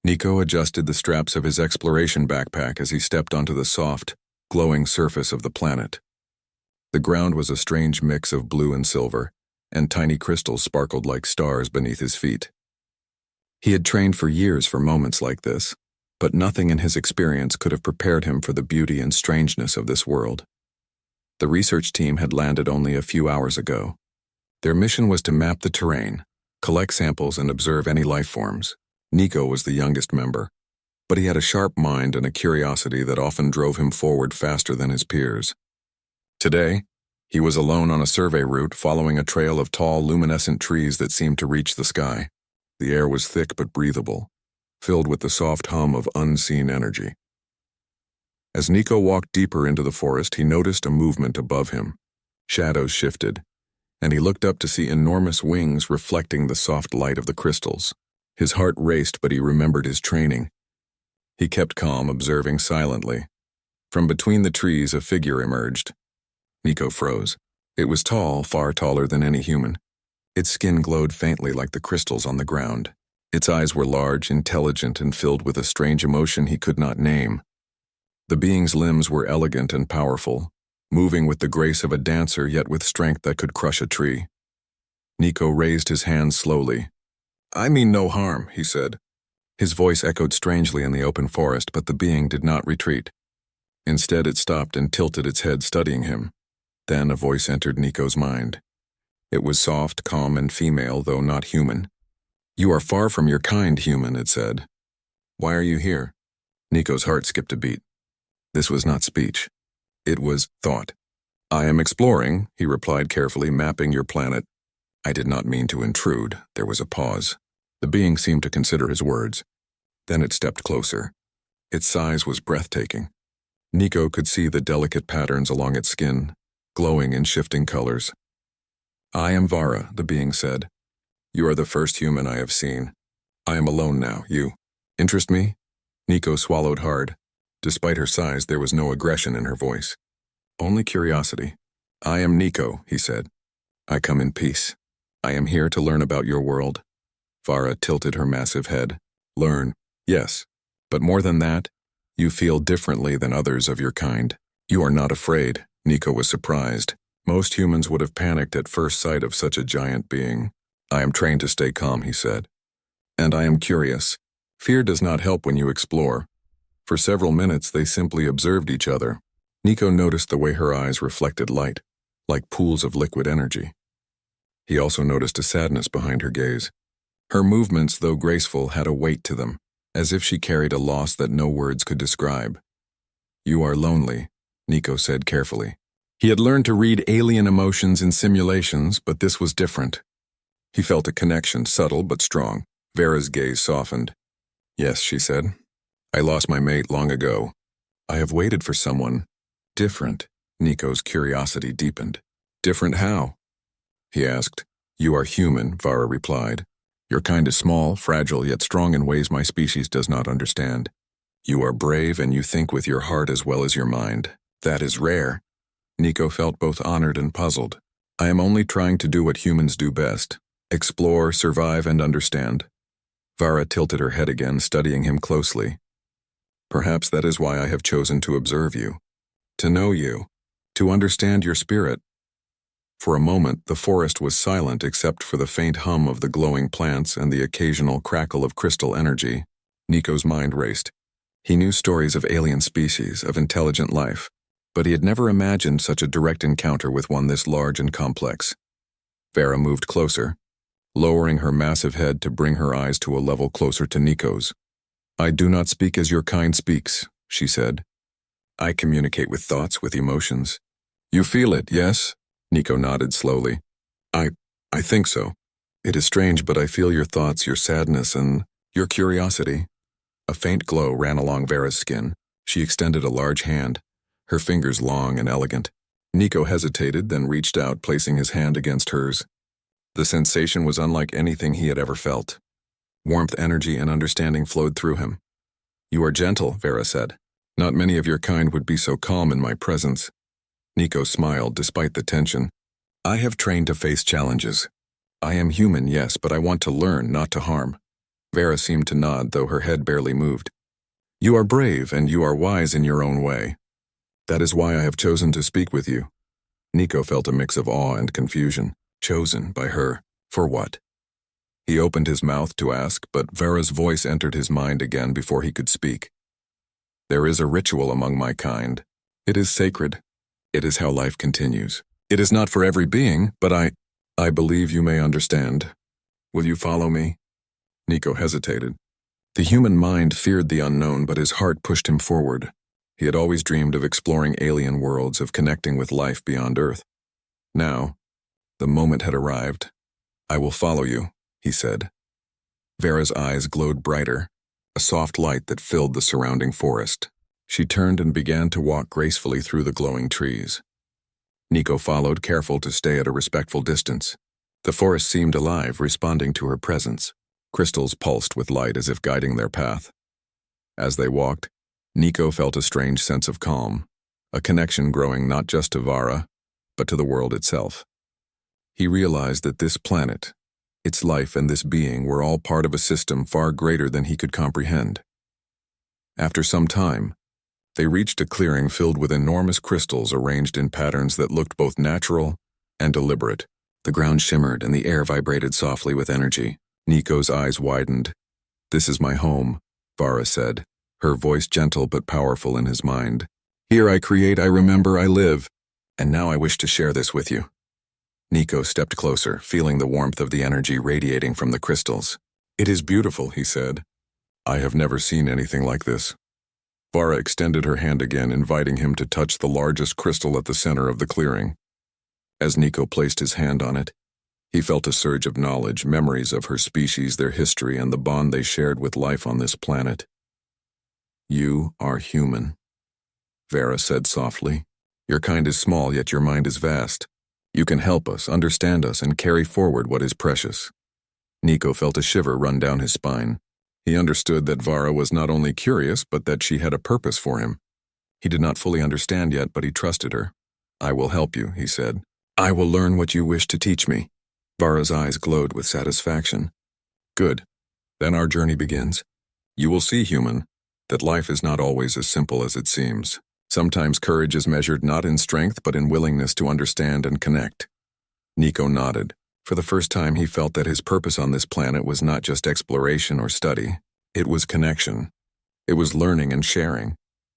Nico adjusted the straps of his exploration backpack as he stepped onto the soft, glowing surface of the planet. The ground was a strange mix of blue and silver, and tiny crystals sparkled like stars beneath his feet. He had trained for years for moments like this, but nothing in his experience could have prepared him for the beauty and strangeness of this world. The research team had landed only a few hours ago. Their mission was to map the terrain, collect samples, and observe any life forms. Nico was the youngest member, but he had a sharp mind and a curiosity that often drove him forward faster than his peers. Today, he was alone on a survey route following a trail of tall, luminescent trees that seemed to reach the sky. The air was thick but breathable, filled with the soft hum of unseen energy. As Nico walked deeper into the forest, he noticed a movement above him. Shadows shifted, and he looked up to see enormous wings reflecting the soft light of the crystals. His heart raced, but he remembered his training. He kept calm, observing silently. From between the trees, a figure emerged. Nico froze. It was tall, far taller than any human. Its skin glowed faintly like the crystals on the ground. Its eyes were large, intelligent, and filled with a strange emotion he could not name. The being's limbs were elegant and powerful, moving with the grace of a dancer yet with strength that could crush a tree. Nico raised his hands slowly. "I mean no harm," he said. His voice echoed strangely in the open forest, but the being did not retreat. Instead, it stopped and tilted its head, studying him. Then a voice entered Nico's mind. It was soft, calm, and female, though not human. "You are far from your kind, human," it said. "Why are you here?" Nico's heart skipped a beat. This was not speech. It was thought. "I am exploring," he replied carefully, "mapping your planet." "I did not mean to intrude." There was a pause. The being seemed to consider his words. Then it stepped closer. Its size was breathtaking. Nico could see the delicate patterns along its skin, glowing in shifting colors. "I am Vara," the being said. "You are the first human I have seen. I am alone now. You interest me?" Nico swallowed hard. Despite her size, there was no aggression in her voice. Only curiosity. "I am Nico," he said. "I come in peace. I am here to learn about your world." Vara tilted her massive head. "Learn, yes. But more than that, you feel differently than others of your kind. You are not afraid." Nico was surprised. Most humans would have panicked at first sight of such a giant being. "I am trained to stay calm," he said. "And I am curious. Fear does not help when you explore." For several minutes, they simply observed each other. Nico noticed the way her eyes reflected light, like pools of liquid energy. He also noticed a sadness behind her gaze. Her movements, though graceful, had a weight to them, as if she carried a loss that no words could describe. "You are lonely," Nico said carefully. He had learned to read alien emotions in simulations, but this was different. He felt a connection, subtle but strong. Vera's gaze softened. "Yes," she said. "I lost my mate long ago. I have waited for someone different." Nico's curiosity deepened. "Different how?" he asked. "You are human," Vara replied. "Your kind is small, fragile, yet strong in ways my species does not understand. You are brave and you think with your heart as well as your mind. That is rare." Nico felt both honored and puzzled. "I am only trying to do what humans do best. Explore, survive, and understand." Vara tilted her head again, studying him closely. "Perhaps that is why I have chosen to observe you. To know you. To understand your spirit." For a moment, the forest was silent except for the faint hum of the glowing plants and the occasional crackle of crystal energy. Nico's mind raced. He knew stories of alien species, of intelligent life, but he had never imagined such a direct encounter with one this large and complex. Vara moved closer, lowering her massive head to bring her eyes to a level closer to Nico's. "I do not speak as your kind speaks," she said. "I communicate with thoughts, with emotions." "You feel it, yes?" Nico nodded slowly. I think so. It is strange, but I feel your thoughts, your sadness, and your curiosity." A faint glow ran along Vera's skin. She extended a large hand, her fingers long and elegant. Nico hesitated, then reached out, placing his hand against hers. The sensation was unlike anything he had ever felt. Warmth, energy, and understanding flowed through him. "You are gentle," Vera said. "Not many of your kind would be so calm in my presence." Nico smiled despite the tension. "I have trained to face challenges. I am human, yes, but I want to learn, not to harm." Vera seemed to nod, though her head barely moved. You are brave, and you are wise in your own way. That is why I have chosen to speak with you. Nico felt a mix of awe and confusion. Chosen by her. For what? He opened his mouth to ask, but Vera's voice entered his mind again before he could speak. There is a ritual among my kind. It is sacred. It is how life continues. It is not for every being, but I believe you may understand. Will you follow me? Nico hesitated. The human mind feared the unknown, but his heart pushed him forward. He had always dreamed of exploring alien worlds, of connecting with life beyond Earth. Now, the moment had arrived. I will follow you, he said. Vera's eyes glowed brighter, a soft light that filled the surrounding forest. She turned and began to walk gracefully through the glowing trees. Nico followed, careful to stay at a respectful distance. The forest seemed alive, responding to her presence. Crystals pulsed with light as if guiding their path. As they walked, Nico felt a strange sense of calm, a connection growing not just to Vara, but to the world itself. He realized that this planet, its life and this being were all part of a system far greater than he could comprehend. After some time, they reached a clearing filled with enormous crystals arranged in patterns that looked both natural and deliberate. The ground shimmered and the air vibrated softly with energy. Nico's eyes widened. This is my home, Vara said, her voice gentle but powerful in his mind. Here I create, I remember, I live, and now I wish to share this with you. Nico stepped closer, feeling the warmth of the energy radiating from the crystals. It is beautiful, he said. I have never seen anything like this. Vara extended her hand again, inviting him to touch the largest crystal at the center of the clearing. As Nico placed his hand on it, he felt a surge of knowledge, memories of her species, their history, and the bond they shared with life on this planet. You are human, Vara said softly. Your kind is small, yet your mind is vast. You can help us, understand us, and carry forward what is precious. Nico felt a shiver run down his spine. He understood that Vara was not only curious, but that she had a purpose for him. He did not fully understand yet, but he trusted her. I will help you, he said. I will learn what you wish to teach me. Vara's eyes glowed with satisfaction. Good. Then our journey begins. You will see, human, that life is not always as simple as it seems. Sometimes courage is measured not in strength, but in willingness to understand and connect. Nico nodded. For the first time, he felt that his purpose on this planet was not just exploration or study. It was connection. It was learning and sharing,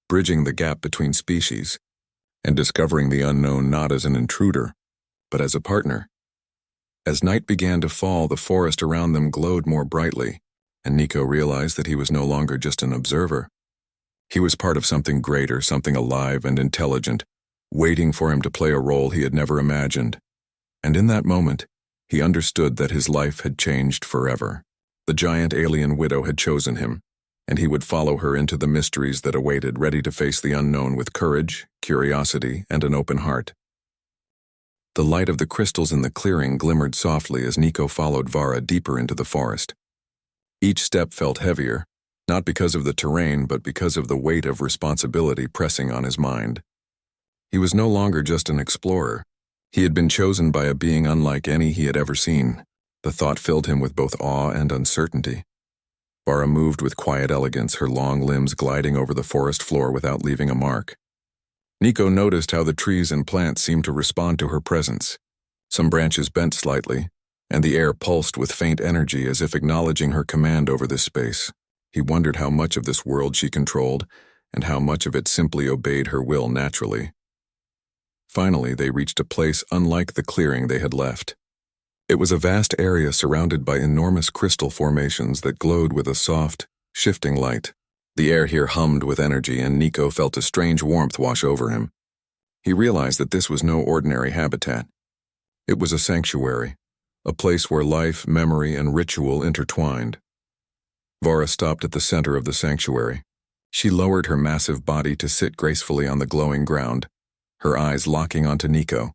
bridging the gap between species, and discovering the unknown not as an intruder, but as a partner. As night began to fall, the forest around them glowed more brightly, and Nico realized that he was no longer just an observer. He was part of something greater, something alive and intelligent, waiting for him to play a role he had never imagined. And in that moment, he understood that his life had changed forever. The giant alien widow had chosen him, and he would follow her into the mysteries that awaited, ready to face the unknown with courage, curiosity, and an open heart. The light of the crystals in the clearing glimmered softly as Nico followed Vara deeper into the forest. Each step felt heavier, not because of the terrain, but because of the weight of responsibility pressing on his mind. He was no longer just an explorer. He had been chosen by a being unlike any he had ever seen. The thought filled him with both awe and uncertainty. Vara moved with quiet elegance, her long limbs gliding over the forest floor without leaving a mark. Nico noticed how the trees and plants seemed to respond to her presence. Some branches bent slightly, and the air pulsed with faint energy as if acknowledging her command over this space. He wondered how much of this world she controlled, and how much of it simply obeyed her will naturally. Finally, they reached a place unlike the clearing they had left. It was a vast area surrounded by enormous crystal formations that glowed with a soft, shifting light. The air here hummed with energy, and Nico felt a strange warmth wash over him. He realized that this was no ordinary habitat. It was a sanctuary, a place where life, memory, and ritual intertwined. Vara stopped at the center of the sanctuary. She lowered her massive body to sit gracefully on the glowing ground, her eyes locking onto Nico.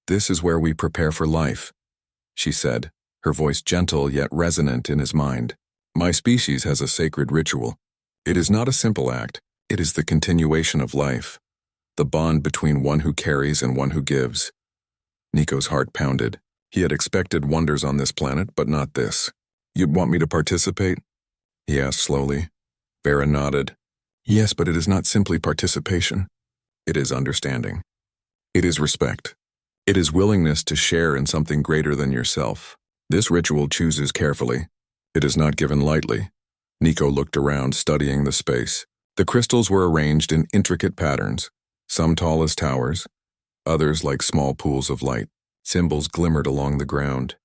This is where we prepare for life, she said, her voice gentle yet resonant in his mind. My species has a sacred ritual. It is not a simple act. It is the continuation of life, the bond between one who carries and one who gives. Nico's heart pounded. He had expected wonders on this planet, but not this. You'd want me to participate? He asked slowly. Vera nodded. Yes, but it is not simply participation. It is understanding. It is respect. It is willingness to share in something greater than yourself. This ritual chooses carefully. It is not given lightly. Nico looked around, studying the space. The crystals were arranged in intricate patterns, some tall as towers, others like small pools of light. Symbols glimmered along the ground,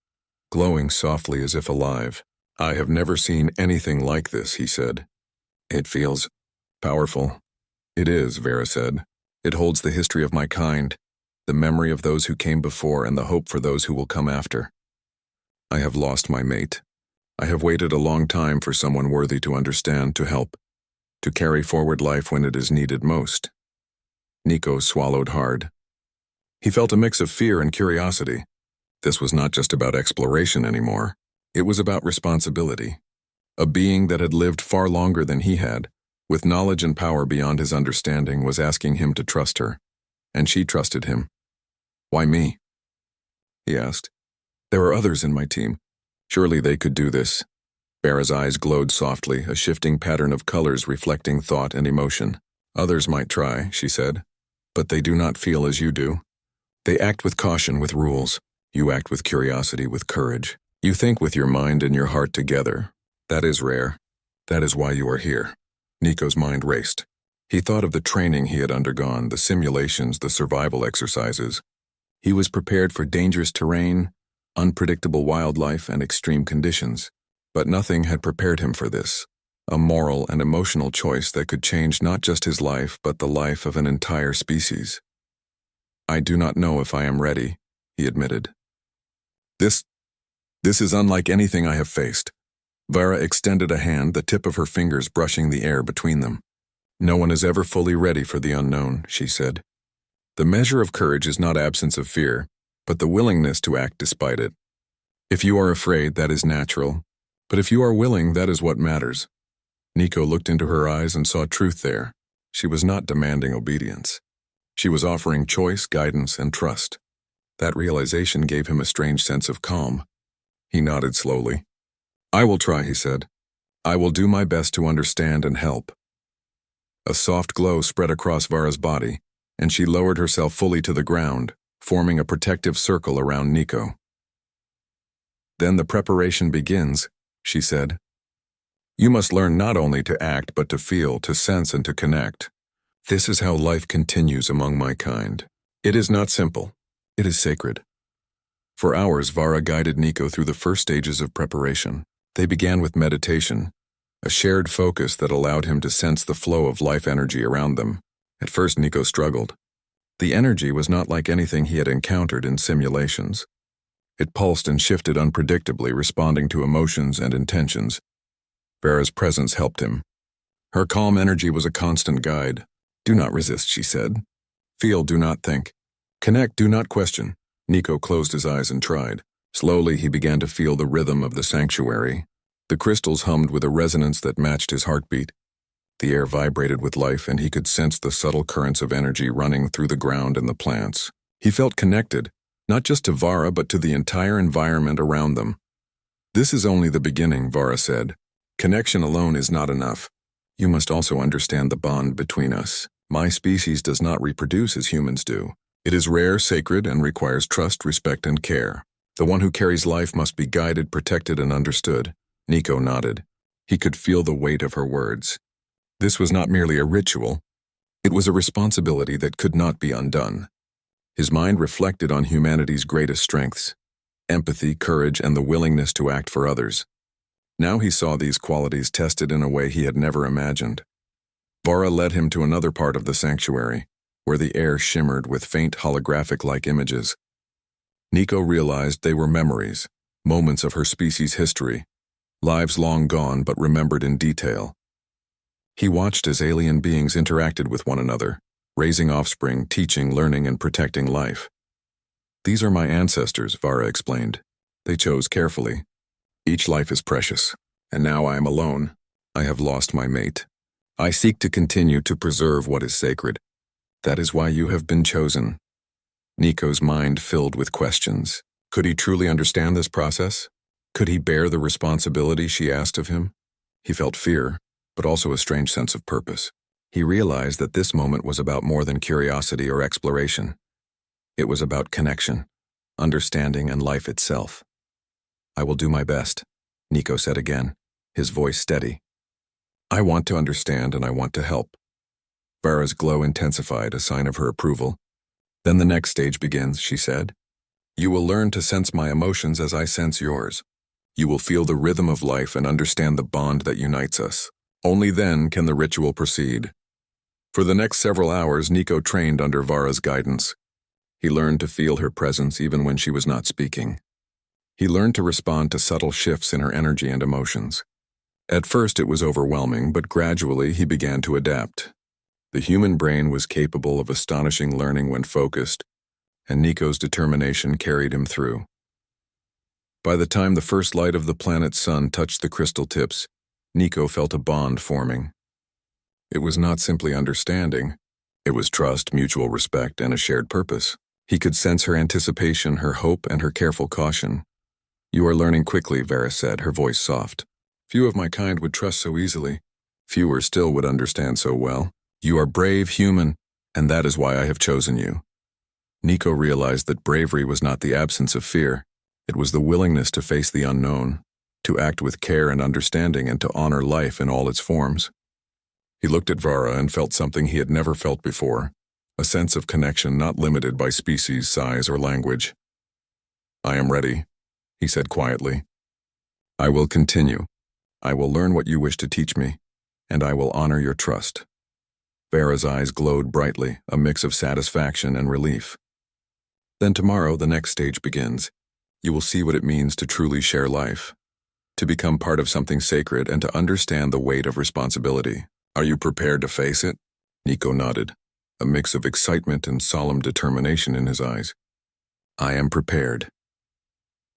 glowing softly as if alive. I have never seen anything like this, he said. It feels powerful. It is, Vera said. It holds the history of my kind, the memory of those who came before and the hope for those who will come after. I have lost my mate. I have waited a long time for someone worthy to understand, to help, to carry forward life when it is needed most. Nico swallowed hard. He felt a mix of fear and curiosity. This was not just about exploration anymore. It was about responsibility. A being that had lived far longer than he had, with knowledge and power beyond his understanding, was asking him to trust her. And she trusted him. Why me? He asked. There are others in my team. Surely they could do this. Vera's eyes glowed softly, a shifting pattern of colors reflecting thought and emotion. Others might try, she said, but they do not feel as you do. They act with caution, with rules. You act with curiosity, with courage. You think with your mind and your heart together. That is rare. That is why you are here. Nico's mind raced. He thought of the training he had undergone, the simulations, the survival exercises. He was prepared for dangerous terrain, unpredictable wildlife, and extreme conditions. But nothing had prepared him for this. A moral and emotional choice that could change not just his life, but the life of an entire species. I do not know if I am ready, he admitted. This is unlike anything I have faced. Vera extended a hand, the tip of her fingers brushing the air between them. No one is ever fully ready for the unknown, she said. The measure of courage is not absence of fear, but the willingness to act despite it. If you are afraid, that is natural. But if you are willing, that is what matters. Nico looked into her eyes and saw truth there. She was not demanding obedience. She was offering choice, guidance, and trust. That realization gave him a strange sense of calm. He nodded slowly. I will try, he said. I will do my best to understand and help. A soft glow spread across Vara's body, and she lowered herself fully to the ground, forming a protective circle around Nico. Then the preparation begins, she said. You must learn not only to act, but to feel, to sense, and to connect. This is how life continues among my kind. It is not simple. It is sacred. For hours, Vara guided Nico through the first stages of preparation. They began with meditation, a shared focus that allowed him to sense the flow of life energy around them. At first, Nico struggled. The energy was not like anything he had encountered in simulations. It pulsed and shifted unpredictably, responding to emotions and intentions. Vera's presence helped him. Her calm energy was a constant guide. Do not resist, she said. Feel, do not think. Connect, do not question. Nico closed his eyes and tried. Slowly, he began to feel the rhythm of the sanctuary. The crystals hummed with a resonance that matched his heartbeat. The air vibrated with life, and he could sense the subtle currents of energy running through the ground and the plants. He felt connected, not just to Vara, but to the entire environment around them. This is only the beginning, Vara said. Connection alone is not enough. You must also understand the bond between us. My species does not reproduce as humans do. It is rare, sacred, and requires trust, respect, and care. The one who carries life must be guided, protected, and understood. Nico nodded. He could feel the weight of her words. This was not merely a ritual. It was a responsibility that could not be undone. His mind reflected on humanity's greatest strengths: empathy, courage, and the willingness to act for others. Now he saw these qualities tested in a way he had never imagined. Vara led him to another part of the sanctuary, where the air shimmered with faint holographic-like images. Nico realized they were memories, moments of her species' history, lives long gone but remembered in detail. He watched as alien beings interacted with one another, raising offspring, teaching, learning, and protecting life. These are my ancestors, Vara explained. They chose carefully. Each life is precious, and now I am alone. I have lost my mate. I seek to continue to preserve what is sacred. That is why you have been chosen. Nico's mind filled with questions. Could he truly understand this process? Could he bear the responsibility she asked of him? He felt fear, but also a strange sense of purpose. He realized that this moment was about more than curiosity or exploration. It was about connection, understanding, and life itself. "I will do my best," Nico said again, his voice steady. "I want to understand and I want to help." Vara's glow intensified, a sign of her approval. "Then the next stage begins," she said. "You will learn to sense my emotions as I sense yours. You will feel the rhythm of life and understand the bond that unites us. Only then can the ritual proceed." For the next several hours, Nico trained under Vara's guidance. He learned to feel her presence even when she was not speaking. He learned to respond to subtle shifts in her energy and emotions. At first it was overwhelming, but gradually he began to adapt. The human brain was capable of astonishing learning when focused, and Nico's determination carried him through. By the time the first light of the planet's sun touched the crystal tips, Nico felt a bond forming. It was not simply understanding. It was trust, mutual respect, and a shared purpose. He could sense her anticipation, her hope, and her careful caution. "You are learning quickly," Vara said, her voice soft. "Few of my kind would trust so easily. Fewer still would understand so well. You are brave, human, and that is why I have chosen you." Nico realized that bravery was not the absence of fear. It was the willingness to face the unknown, to act with care and understanding, and to honor life in all its forms. He looked at Vara and felt something he had never felt before, a sense of connection not limited by species, size, or language. "I am ready," he said quietly. "I will continue. I will learn what you wish to teach me, and I will honor your trust." Vara's eyes glowed brightly, a mix of satisfaction and relief. "Then tomorrow the next stage begins. You will see what it means to truly share life, to become part of something sacred, and to understand the weight of responsibility. Are you prepared to face it?" Nico nodded, a mix of excitement and solemn determination in his eyes. "I am prepared."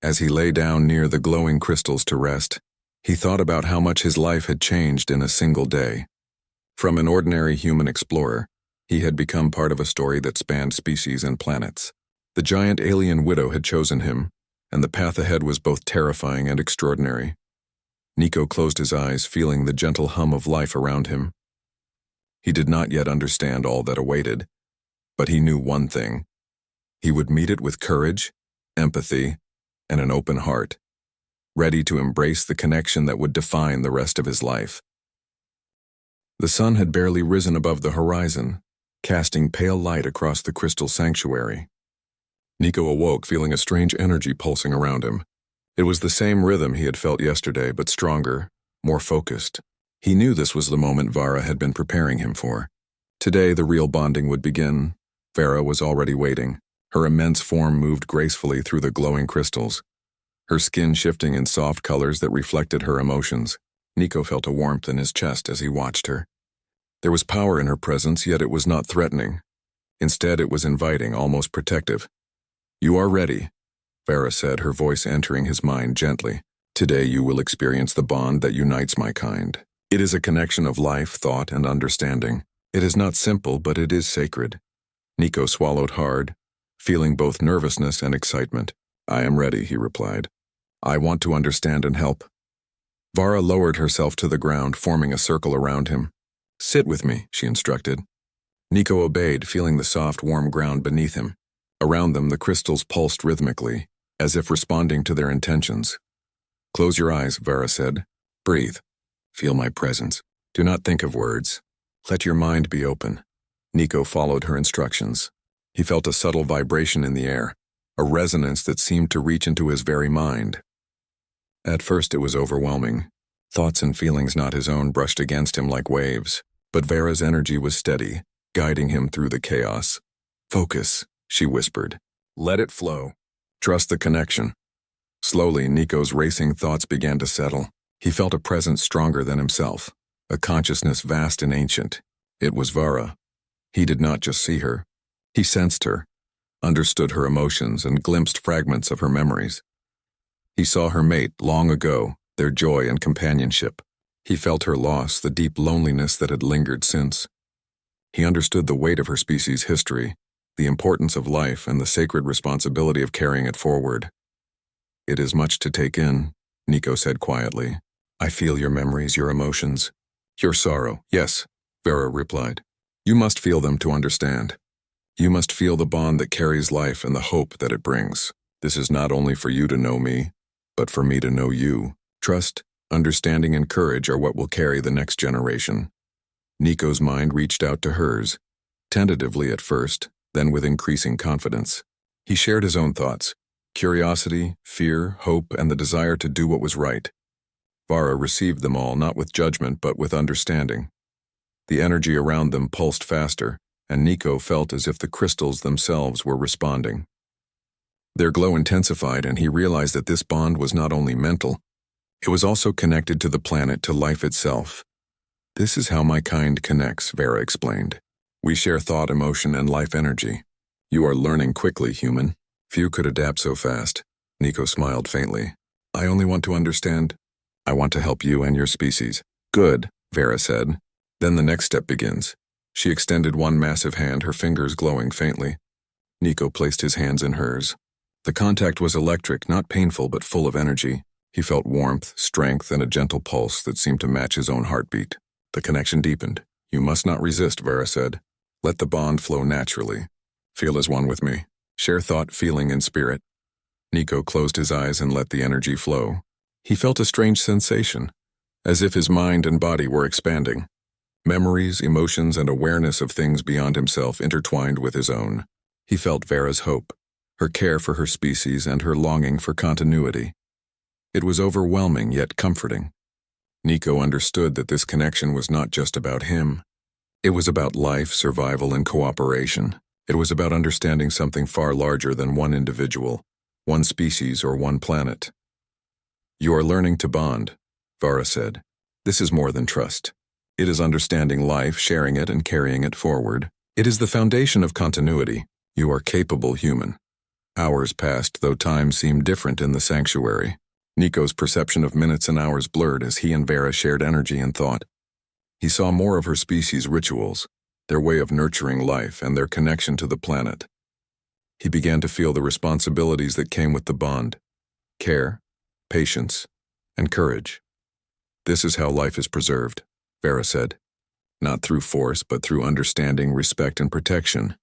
As he lay down near the glowing crystals to rest, he thought about how much his life had changed in a single day. From an ordinary human explorer, he had become part of a story that spanned species and planets. The giant alien widow had chosen him, and the path ahead was both terrifying and extraordinary. Nico closed his eyes, feeling the gentle hum of life around him. He did not yet understand all that awaited, but he knew one thing. He would meet it with courage, empathy, and an open heart, ready to embrace the connection that would define the rest of his life. The sun had barely risen above the horizon, casting pale light across the crystal sanctuary. Nico awoke, feeling a strange energy pulsing around him. It was the same rhythm he had felt yesterday, but stronger, more focused. He knew this was the moment Vara had been preparing him for. Today the real bonding would begin. Vara was already waiting. Her immense form moved gracefully through the glowing crystals, her skin shifting in soft colors that reflected her emotions. Nico felt a warmth in his chest as he watched her. There was power in her presence, yet it was not threatening. Instead, it was inviting, almost protective. "You are ready," Vara said, her voice entering his mind gently. "Today you will experience the bond that unites my kind. It is a connection of life, thought, and understanding. It is not simple, but it is sacred." Nico swallowed hard, feeling both nervousness and excitement. "I am ready," he replied. "I want to understand and help." Vara lowered herself to the ground, forming a circle around him. "Sit with me," she instructed. Nico obeyed, feeling the soft, warm ground beneath him. Around them, the crystals pulsed rhythmically, as if responding to their intentions. "Close your eyes," Vara said. "Breathe. Feel my presence. Do not think of words. Let your mind be open." Nico followed her instructions. He felt a subtle vibration in the air, a resonance that seemed to reach into his very mind. At first it was overwhelming. Thoughts and feelings not his own brushed against him like waves, but Vara's energy was steady, guiding him through the chaos. "Focus," she whispered. "Let it flow. Trust the connection." Slowly, Nico's racing thoughts began to settle. He felt a presence stronger than himself, a consciousness vast and ancient. It was Vara. He did not just see her. He sensed her, understood her emotions, and glimpsed fragments of her memories. He saw her mate long ago, their joy and companionship. He felt her loss, the deep loneliness that had lingered since. He understood the weight of her species' history, the importance of life, and the sacred responsibility of carrying it forward. "It is much to take in," Nico said quietly. I feel your memories, your emotions. Your sorrow, yes, Vera replied. You must feel them to understand. You must feel the bond that carries life and the hope that it brings. This is not only for you to know me, but for me to know you. Trust, understanding, and courage are what will carry the next generation. Nico's mind reached out to hers, tentatively at first, then with increasing confidence. He shared his own thoughts, curiosity, fear, hope, and the desire to do what was right. Vara received them all not with judgment but with understanding. The energy around them pulsed faster, and Nico felt as if the crystals themselves were responding. Their glow intensified, and he realized that this bond was not only mental, it was also connected to the planet, to life itself. This is how my kind connects, Vera explained. We share thought, emotion, and life energy. You are learning quickly, human. Few could adapt so fast. Nico smiled faintly. I only want to understand. I want to help you and your species. Good, Vera said. Then the next step begins. She extended one massive hand, her fingers glowing faintly. Nico placed his hands in hers. The contact was electric, not painful but full of energy. He felt warmth, strength, and a gentle pulse that seemed to match his own heartbeat. The connection deepened. You must not resist, Vera said. Let the bond flow naturally. Feel as one with me. Share thought, feeling, and spirit. Nico closed his eyes and let the energy flow. He felt a strange sensation, as if his mind and body were expanding. Memories, emotions, and awareness of things beyond himself intertwined with his own. He felt Vera's hope, her care for her species, and her longing for continuity. It was overwhelming yet comforting. Nico understood that this connection was not just about him. It was about life, survival, and cooperation. It was about understanding something far larger than one individual, one species, or one planet. You are learning to bond, Vara said. This is more than trust. It is understanding life, sharing it, and carrying it forward. It is the foundation of continuity. You are capable human. Hours passed, though time seemed different in the sanctuary. Nico's perception of minutes and hours blurred as he and Vera shared energy and thought. He saw more of her species' rituals, their way of nurturing life, and their connection to the planet. He began to feel the responsibilities that came with the bond: care, patience, and courage. This is how life is preserved, Vera said. Not through force, but through understanding, respect, and protection.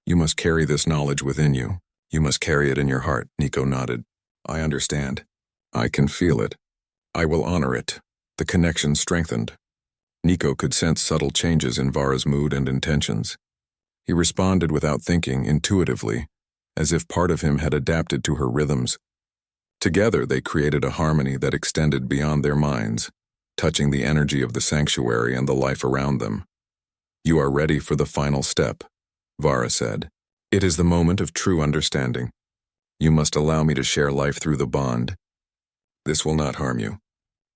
You must carry this knowledge within you. You must carry it in your heart, Nico nodded. I understand. I can feel it. I will honor it. The connection strengthened. Nico could sense subtle changes in Vara's mood and intentions. He responded without thinking, intuitively, as if part of him had adapted to her rhythms. Together they created a harmony that extended beyond their minds, touching the energy of the sanctuary and the life around them. You are ready for the final step, Vara said. It is the moment of true understanding. You must allow me to share life through the bond. This will not harm you.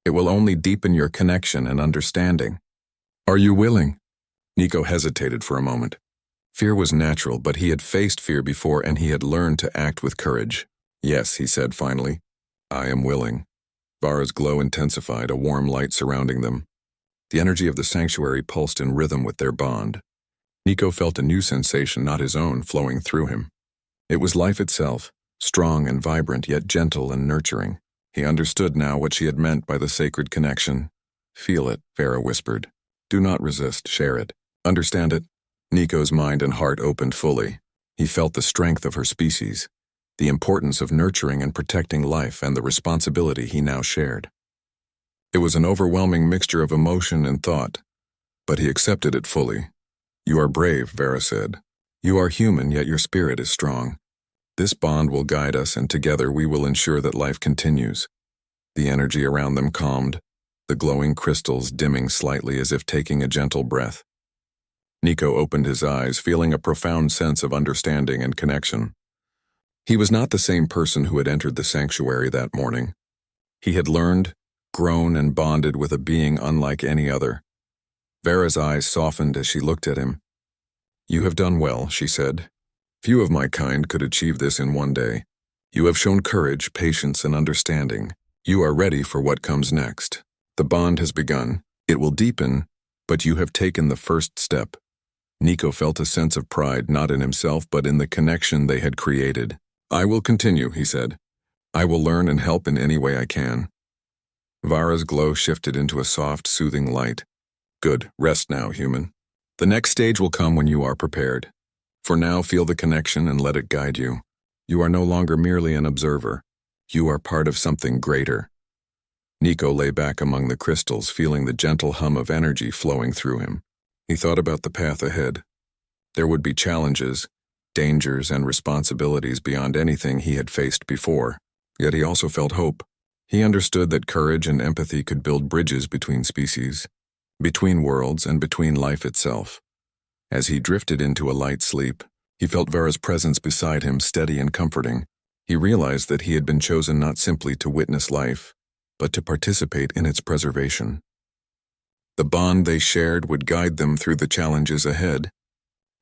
It will only deepen your connection and understanding. Are you willing? Nico hesitated for a moment. Fear was natural, but he had faced fear before and he had learned to act with courage. Yes, he said finally. I am willing. Vara's glow intensified, a warm light surrounding them. The energy of the sanctuary pulsed in rhythm with their bond. Nico felt a new sensation, not his own, flowing through him. It was life itself, strong and vibrant, yet gentle and nurturing. He understood now what she had meant by the sacred connection. Feel it, Vera whispered. Do not resist, share it. Understand it? Nico's mind and heart opened fully. He felt the strength of her species, the importance of nurturing and protecting life, and the responsibility he now shared. It was an overwhelming mixture of emotion and thought, but he accepted it fully. You are brave, Vera said. You are human, yet your spirit is strong. This bond will guide us, and together we will ensure that life continues. The energy around them calmed, the glowing crystals dimming slightly as if taking a gentle breath. Nico opened his eyes, feeling a profound sense of understanding and connection. He was not the same person who had entered the sanctuary that morning. He had learned, grown, and bonded with a being unlike any other. Vera's eyes softened as she looked at him. You have done well, she said. Few of my kind could achieve this in one day. You have shown courage, patience, and understanding. You are ready for what comes next. The bond has begun. It will deepen, but you have taken the first step. Nico felt a sense of pride, not in himself, but in the connection they had created. I will continue, he said. I will learn and help in any way I can. Vara's glow shifted into a soft, soothing light. Good, rest now, human. The next stage will come when you are prepared. For now, feel the connection and let it guide you. You are no longer merely an observer. You are part of something greater. Nico lay back among the crystals, feeling the gentle hum of energy flowing through him. He thought about the path ahead. There would be challenges, dangers, and responsibilities beyond anything he had faced before. Yet he also felt hope. He understood that courage and empathy could build bridges between species, between worlds, and between life itself. As he drifted into a light sleep, he felt Vara's presence beside him, steady and comforting. He realized that he had been chosen not simply to witness life, but to participate in its preservation. The bond they shared would guide them through the challenges ahead,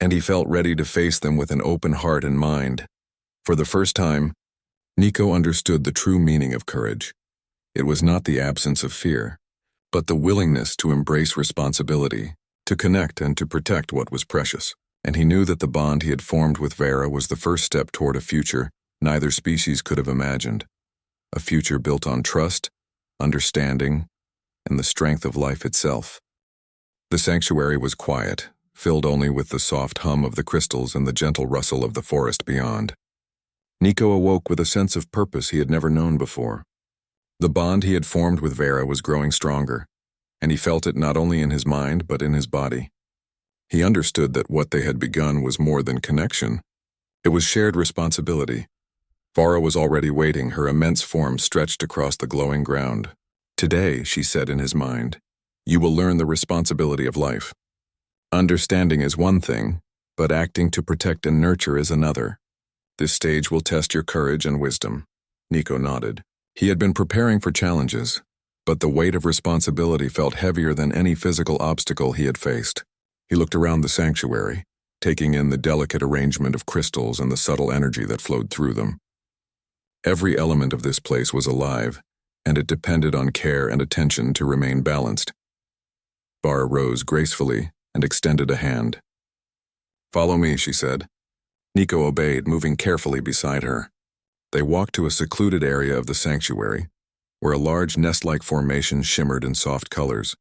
and he felt ready to face them with an open heart and mind. For the first time, Nico understood the true meaning of courage. It was not the absence of fear, but the willingness to embrace responsibility, to connect and to protect what was precious. And he knew that the bond he had formed with Vara was the first step toward a future neither species could have imagined. A future built on trust, understanding, and the strength of life itself. The sanctuary was quiet, filled only with the soft hum of the crystals and the gentle rustle of the forest beyond. Nico awoke with a sense of purpose he had never known before. The bond he had formed with Vara was growing stronger, and he felt it not only in his mind but in his body. He understood that what they had begun was more than connection. It was shared responsibility. Vara was already waiting, her immense form stretched across the glowing ground. Today, she said in his mind, you will learn the responsibility of life. Understanding is one thing, but acting to protect and nurture is another. This stage will test your courage and wisdom. Nico nodded. He had been preparing for challenges, but the weight of responsibility felt heavier than any physical obstacle he had faced. He looked around the sanctuary, taking in the delicate arrangement of crystals and the subtle energy that flowed through them. Every element of this place was alive, and it depended on care and attention to remain balanced. Vara rose gracefully and extended a hand. Follow me, she said. Nico obeyed, moving carefully beside her. They walked to a secluded area of the sanctuary, where a large nest-like formation shimmered in soft colors.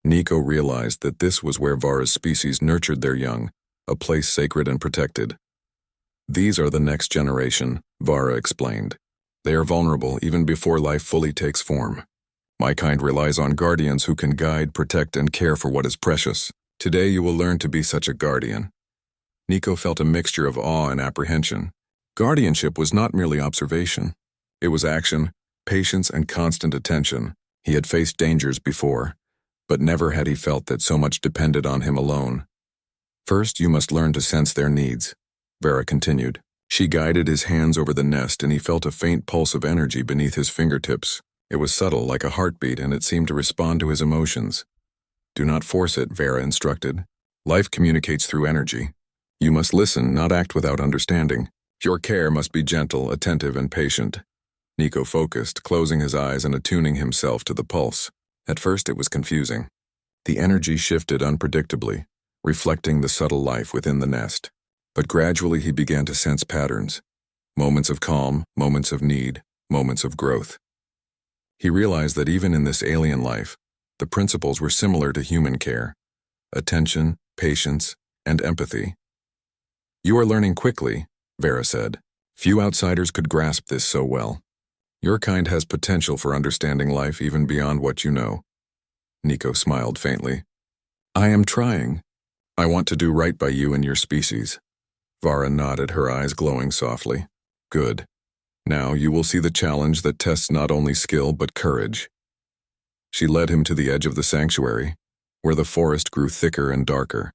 Nico realized that this was where Vara's species nurtured their young, a place sacred and protected. These are the next generation, Vara explained. They are vulnerable even before life fully takes form. My kind relies on guardians who can guide, protect, and care for what is precious. Today you will learn to be such a guardian. Nico felt a mixture of awe and apprehension. Guardianship was not merely observation. It was action, patience, and constant attention. He had faced dangers before, but never had he felt that so much depended on him alone. First, you must learn to sense their needs, Vara continued. She guided his hands over the nest, and he felt a faint pulse of energy beneath his fingertips. It was subtle, like a heartbeat, and it seemed to respond to his emotions. Do not force it, Vara instructed. Life communicates through energy. You must listen, not act without understanding. Your care must be gentle, attentive, and patient. Nico focused, closing his eyes and attuning himself to the pulse. At first it was confusing. The energy shifted unpredictably, reflecting the subtle life within the nest. But gradually he began to sense patterns. Moments of calm, moments of need, moments of growth. He realized that even in this alien life, the principles were similar to human care: attention, patience, and empathy. You are learning quickly, Vara said. Few outsiders could grasp this so well. Your kind has potential for understanding life even beyond what you know. Nico smiled faintly. I am trying. I want to do right by you and your species. Vara nodded, her eyes glowing softly. Good. Now you will see the challenge that tests not only skill but courage. She led him to the edge of the sanctuary, where the forest grew thicker and darker.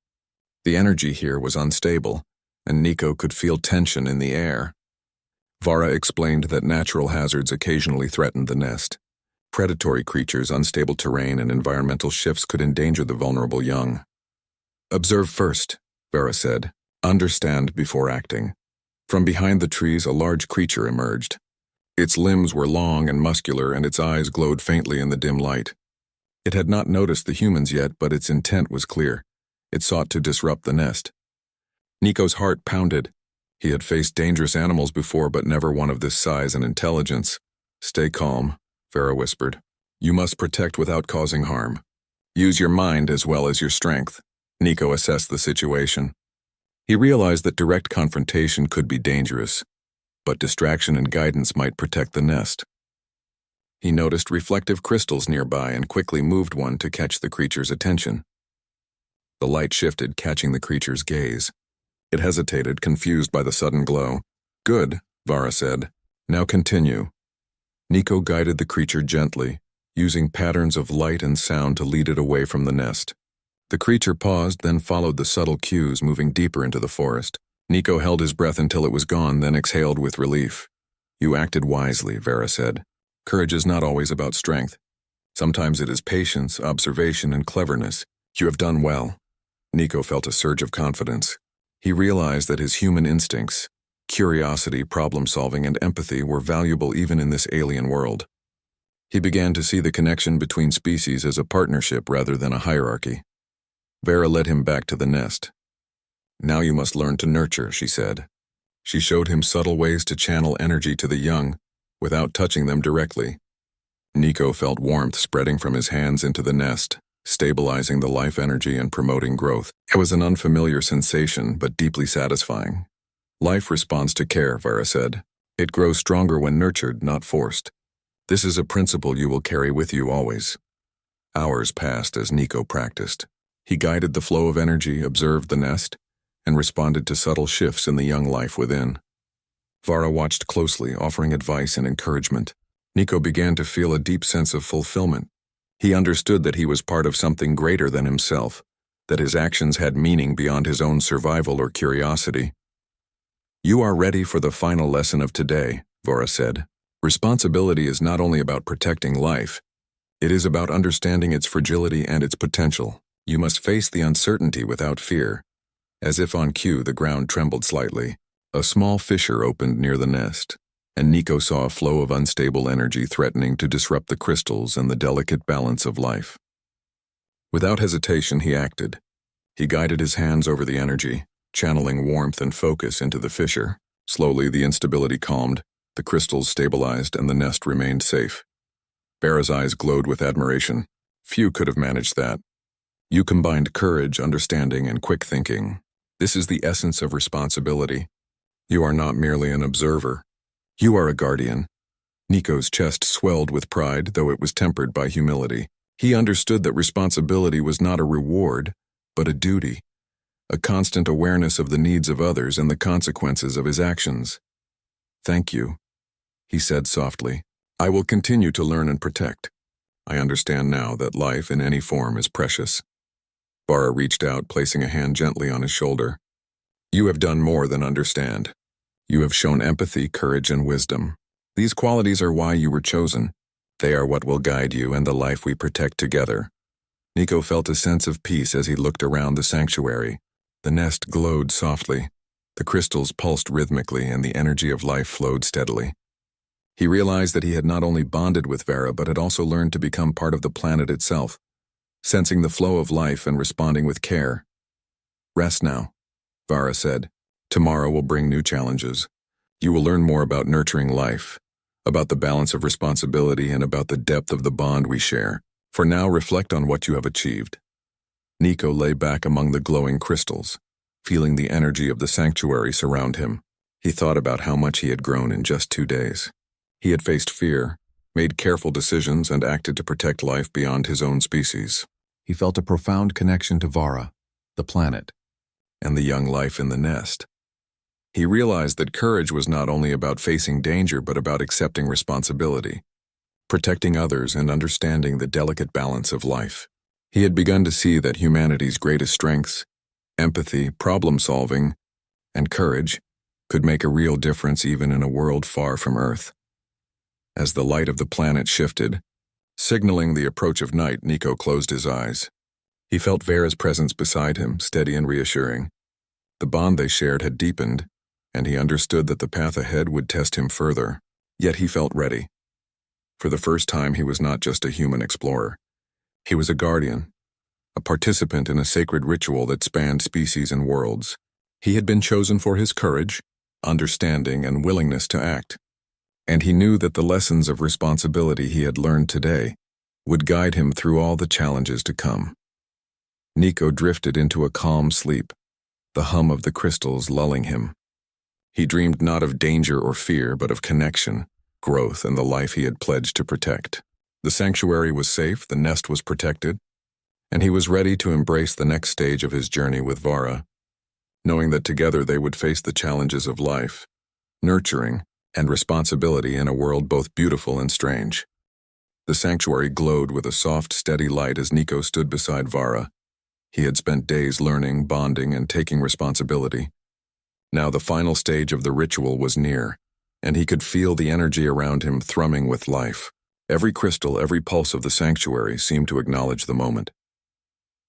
The energy here was unstable, and Nico could feel tension in the air. Vara explained that natural hazards occasionally threatened the nest. Predatory creatures, unstable terrain, and environmental shifts could endanger the vulnerable young. Observe first, Vara said. Understand before acting. From behind the trees, a large creature emerged. Its limbs were long and muscular, and its eyes glowed faintly in the dim light. It had not noticed the humans yet, but its intent was clear. It sought to disrupt the nest. Nico's heart pounded. He had faced dangerous animals before, but never one of this size and intelligence. Stay calm, Vara whispered. You must protect without causing harm. Use your mind as well as your strength. Nico assessed the situation. He realized that direct confrontation could be dangerous, but distraction and guidance might protect the nest. He noticed reflective crystals nearby and quickly moved one to catch the creature's attention. The light shifted, catching the creature's gaze. It hesitated, confused by the sudden glow. "Good," Vara said. "Now continue." Nico guided the creature gently, using patterns of light and sound to lead it away from the nest. The creature paused, then followed the subtle cues, moving deeper into the forest. Nico held his breath until it was gone, then exhaled with relief. "You acted wisely," Vara said. "Courage is not always about strength. Sometimes it is patience, observation, and cleverness. You have done well." Nico felt a surge of confidence. He realized that his human instincts, curiosity, problem-solving, and empathy were valuable even in this alien world. He began to see the connection between species as a partnership rather than a hierarchy. Vara led him back to the nest. "Now you must learn to nurture," she said. She showed him subtle ways to channel energy to the young, without touching them directly. Nico felt warmth spreading from his hands into the nest, stabilizing the life energy and promoting growth. It was an unfamiliar sensation, but deeply satisfying. "Life responds to care," Vara said. "It grows stronger when nurtured, not forced. This is a principle you will carry with you always." Hours passed as Nico practiced. He guided the flow of energy, observed the nest, and responded to subtle shifts in the young life within. Vara watched closely, offering advice and encouragement. Nico began to feel a deep sense of fulfillment. He understood that he was part of something greater than himself, that his actions had meaning beyond his own survival or curiosity. "You are ready for the final lesson of today," Vara said. "Responsibility is not only about protecting life, it is about understanding its fragility and its potential. You must face the uncertainty without fear." As if on cue, the ground trembled slightly. A small fissure opened near the nest, and Nico saw a flow of unstable energy threatening to disrupt the crystals and the delicate balance of life. Without hesitation, he acted. He guided his hands over the energy, channeling warmth and focus into the fissure. Slowly, the instability calmed, the crystals stabilized, and the nest remained safe. Vara's eyes glowed with admiration. Few could have managed that. "You combined courage, understanding, and quick thinking. This is the essence of responsibility. You are not merely an observer. You are a guardian." Nico's chest swelled with pride, though it was tempered by humility. He understood that responsibility was not a reward, but a duty, a constant awareness of the needs of others and the consequences of his actions. "Thank you," he said softly. "I will continue to learn and protect. I understand now that life in any form is precious." Vara reached out, placing a hand gently on his shoulder. "You have done more than understand. You have shown empathy, courage, and wisdom. These qualities are why you were chosen. They are what will guide you and the life we protect together." Nico felt a sense of peace as he looked around the sanctuary. The nest glowed softly. The crystals pulsed rhythmically and the energy of life flowed steadily. He realized that he had not only bonded with Vara but had also learned to become part of the planet itself, sensing the flow of life and responding with care. "Rest now," Vara said. "Tomorrow will bring new challenges. You will learn more about nurturing life, about the balance of responsibility, and about the depth of the bond we share. For now, reflect on what you have achieved." Nico lay back among the glowing crystals, feeling the energy of the sanctuary surround him. He thought about how much he had grown in just 2 days. He had faced fear, made careful decisions, and acted to protect life beyond his own species. He felt a profound connection to Vara, the planet, and the young life in the nest. He realized that courage was not only about facing danger but about accepting responsibility, protecting others, and understanding the delicate balance of life. He had begun to see that humanity's greatest strengths, empathy, problem-solving, and courage, could make a real difference even in a world far from Earth. As the light of the planet shifted, signaling the approach of night, Nico closed his eyes. He felt Vera's presence beside him, steady and reassuring. The bond they shared had deepened, and he understood that the path ahead would test him further. Yet he felt ready. For the first time, he was not just a human explorer. He was a guardian, a participant in a sacred ritual that spanned species and worlds. He had been chosen for his courage, understanding, and willingness to act. And he knew that the lessons of responsibility he had learned today would guide him through all the challenges to come. Nico drifted into a calm sleep, the hum of the crystals lulling him. He dreamed not of danger or fear, but of connection, growth, and the life he had pledged to protect. The sanctuary was safe, the nest was protected, and he was ready to embrace the next stage of his journey with Vara, knowing that together they would face the challenges of life, nurturing, and responsibility in a world both beautiful and strange. The sanctuary glowed with a soft, steady light as Nico stood beside Vara. He had spent days learning, bonding, and taking responsibility. Now the final stage of the ritual was near, and he could feel the energy around him thrumming with life. Every crystal, every pulse of the sanctuary seemed to acknowledge the moment.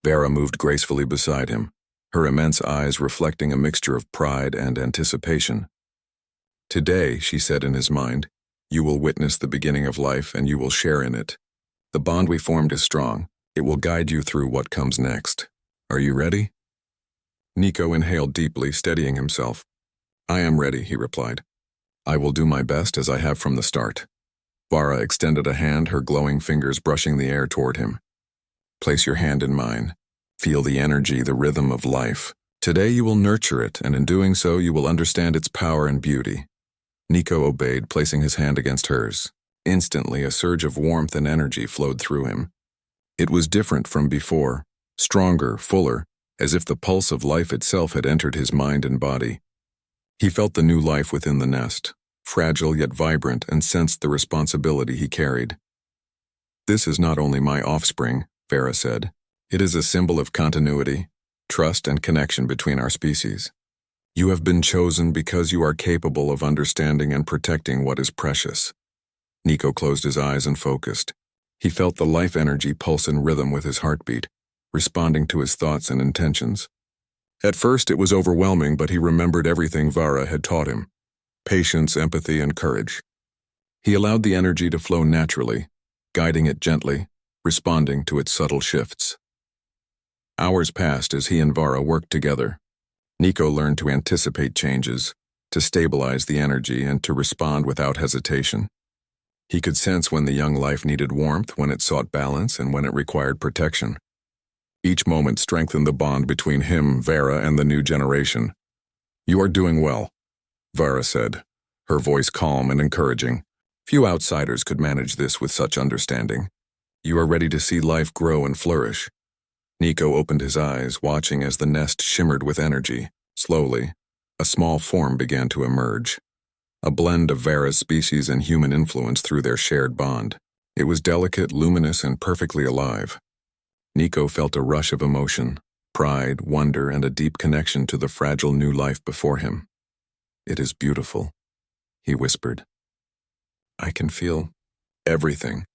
Vara moved gracefully beside him, her immense eyes reflecting a mixture of pride and anticipation. "Today," she said in his mind, "you will witness the beginning of life and you will share in it. The bond we formed is strong. It will guide you through what comes next. Are you ready?" Nico inhaled deeply, steadying himself. "I am ready," he replied. "I will do my best as I have from the start." Vara extended a hand, her glowing fingers brushing the air toward him. "Place your hand in mine. Feel the energy, the rhythm of life. Today you will nurture it, and in doing so you will understand its power and beauty." Nico obeyed, placing his hand against hers. Instantly, a surge of warmth and energy flowed through him. It was different from before, stronger, fuller, as if the pulse of life itself had entered his mind and body. He felt the new life within the nest, fragile yet vibrant, and sensed the responsibility he carried. "This is not only my offspring," Vara said. "It is a symbol of continuity, trust, and connection between our species. You have been chosen because you are capable of understanding and protecting what is precious." Nico closed his eyes and focused. He felt the life energy pulse in rhythm with his heartbeat, responding to his thoughts and intentions. At first it was overwhelming, but he remembered everything Vara had taught him: patience, empathy, and courage. He allowed the energy to flow naturally, guiding it gently, responding to its subtle shifts. Hours passed as he and Vara worked together. Nico learned to anticipate changes, to stabilize the energy, and to respond without hesitation. He could sense when the young life needed warmth, when it sought balance, and when it required protection. Each moment strengthened the bond between him, Vara, and the new generation. "You are doing well," Vara said, her voice calm and encouraging. Few outsiders could manage this with such understanding. "You are ready to see life grow and flourish." Nico opened his eyes, watching as the nest shimmered with energy. Slowly, a small form began to emerge, a blend of Vara's species and human influence through their shared bond. It was delicate, luminous, and perfectly alive. Nico felt a rush of emotion, pride, wonder, and a deep connection to the fragile new life before him. "It is beautiful," he whispered. "I can feel everything.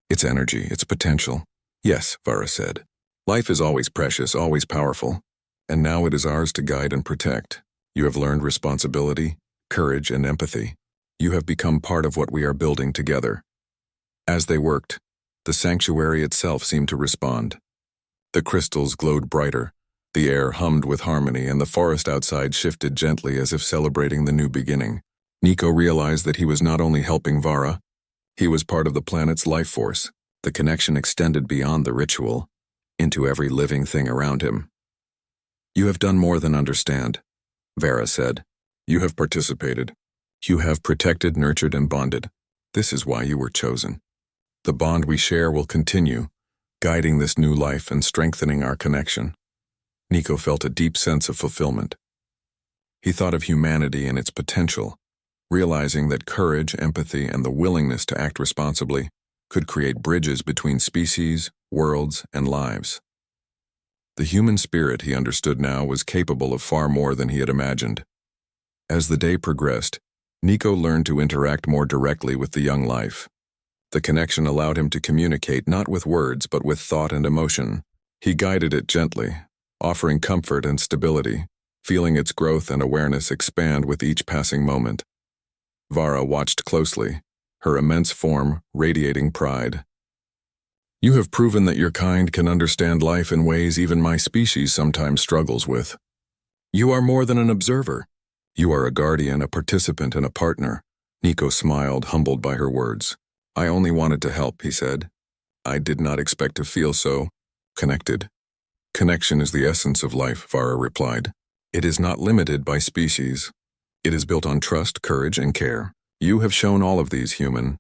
Its energy, its potential." "Yes," Vara said. "Life is always precious, always powerful, and now it is ours to guide and protect. You have learned responsibility, courage, and empathy. You have become part of what we are building together." As they worked, the sanctuary itself seemed to respond. The crystals glowed brighter, the air hummed with harmony, and the forest outside shifted gently as if celebrating the new beginning. Nico realized that he was not only helping Vara, he was part of the planet's life force. The connection extended beyond the ritual, into every living thing around him. "You have done more than understand," Vara said. "You have participated. You have protected, nurtured, and bonded. This is why you were chosen. The bond we share will continue, guiding this new life and strengthening our connection." Nico felt a deep sense of fulfillment. He thought of humanity and its potential, realizing that courage, empathy, and the willingness to act responsibly could create bridges between species, worlds, and lives. The human spirit, he understood now, was capable of far more than he had imagined. As the day progressed, Nico learned to interact more directly with the young life. The connection allowed him to communicate not with words but with thought and emotion. He guided it gently, offering comfort and stability, feeling its growth and awareness expand with each passing moment. Vara watched closely, her immense form radiating pride. "You have proven that your kind can understand life in ways even my species sometimes struggles with. You are more than an observer. You are a guardian, a participant, and a partner." Nico smiled, humbled by her words. "I only wanted to help," he said. I did not expect to feel so connected. Connection is the essence of life, Vara replied. It is not limited by species. It is built on trust, courage, and care. You have shown all of these, human.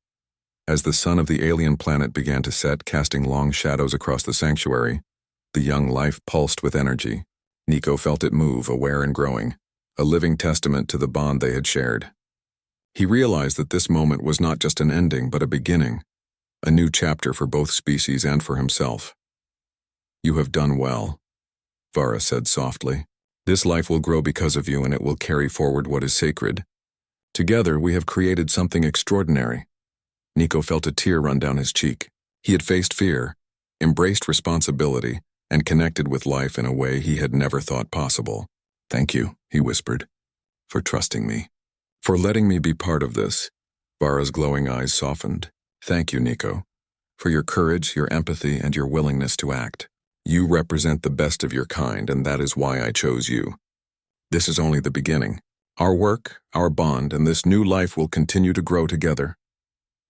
As the sun of the alien planet began to set, casting long shadows across the sanctuary, the young life pulsed with energy. Nico felt it move, aware and growing, a living testament to the bond they had shared. He realized that this moment was not just an ending, but a beginning, a new chapter for both species and for himself. You have done well, Vara said softly. This life will grow because of you, and it will carry forward what is sacred. Together, we have created something extraordinary. Nico felt a tear run down his cheek. He had faced fear, embraced responsibility, and connected with life in a way he had never thought possible. Thank you, he whispered, for trusting me. For letting me be part of this. Vara's glowing eyes softened. Thank you, Nico, for your courage, your empathy, and your willingness to act. You represent the best of your kind, and that is why I chose you. This is only the beginning. Our work, our bond, and this new life will continue to grow together.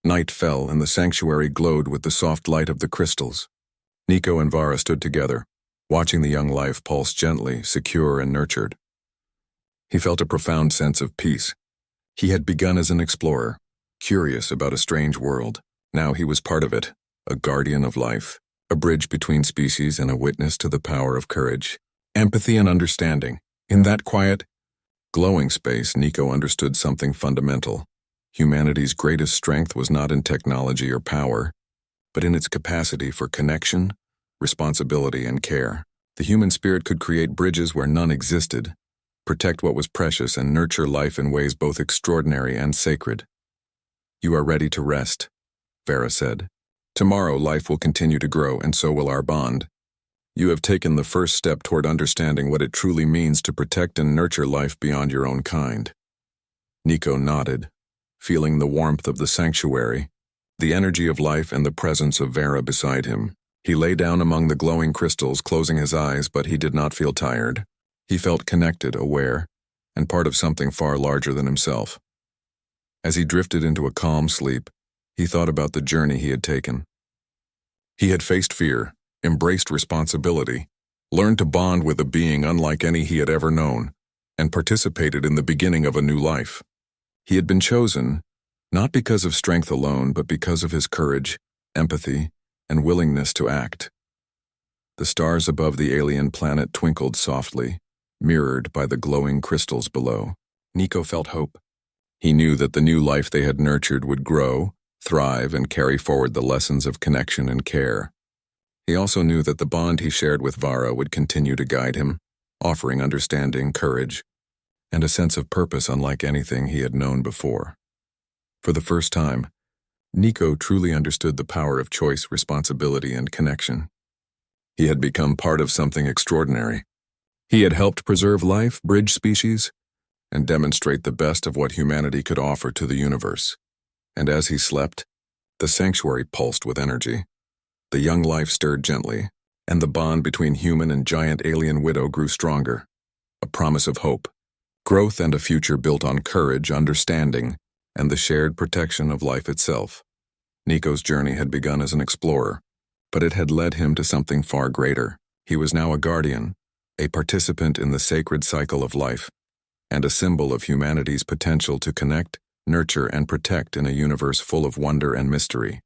Night fell, and the sanctuary glowed with the soft light of the crystals. Nico and Vara stood together, watching the young life pulse gently, secure and nurtured. He felt a profound sense of peace. He had begun as an explorer, curious about a strange world. Now he was part of it, a guardian of life, a bridge between species and a witness to the power of courage, empathy and understanding. In that quiet, glowing space, Nico understood something fundamental. Humanity's greatest strength was not in technology or power, but in its capacity for connection, responsibility, and care. The human spirit could create bridges where none existed, protect what was precious, and nurture life in ways both extraordinary and sacred. You are ready to rest, Vara said. Tomorrow life will continue to grow, and so will our bond. You have taken the first step toward understanding what it truly means to protect and nurture life beyond your own kind. Nico nodded, feeling the warmth of the sanctuary, the energy of life, and the presence of Vara beside him. He lay down among the glowing crystals, closing his eyes, but he did not feel tired. He felt connected, aware, and part of something far larger than himself. As he drifted into a calm sleep, he thought about the journey he had taken. He had faced fear, embraced responsibility, learned to bond with a being unlike any he had ever known, and participated in the beginning of a new life. He had been chosen, not because of strength alone, but because of his courage, empathy, and willingness to act. The stars above the alien planet twinkled softly, mirrored by the glowing crystals below. Nico felt hope. He knew that the new life they had nurtured would grow, thrive, and carry forward the lessons of connection and care. He also knew that the bond he shared with Vara would continue to guide him, offering understanding, courage, and a sense of purpose unlike anything he had known before. For the first time, Nico truly understood the power of choice, responsibility, and connection. He had become part of something extraordinary. He had helped preserve life, bridge species, and demonstrate the best of what humanity could offer to the universe. And as he slept, the sanctuary pulsed with energy. The young life stirred gently, and the bond between human and giant alien widow grew stronger, a promise of hope, growth, and a future built on courage, understanding, and the shared protection of life itself. Nico's journey had begun as an explorer, but it had led him to something far greater. He was now a guardian, a participant in the sacred cycle of life, and a symbol of humanity's potential to connect, nurture, and protect in a universe full of wonder and mystery.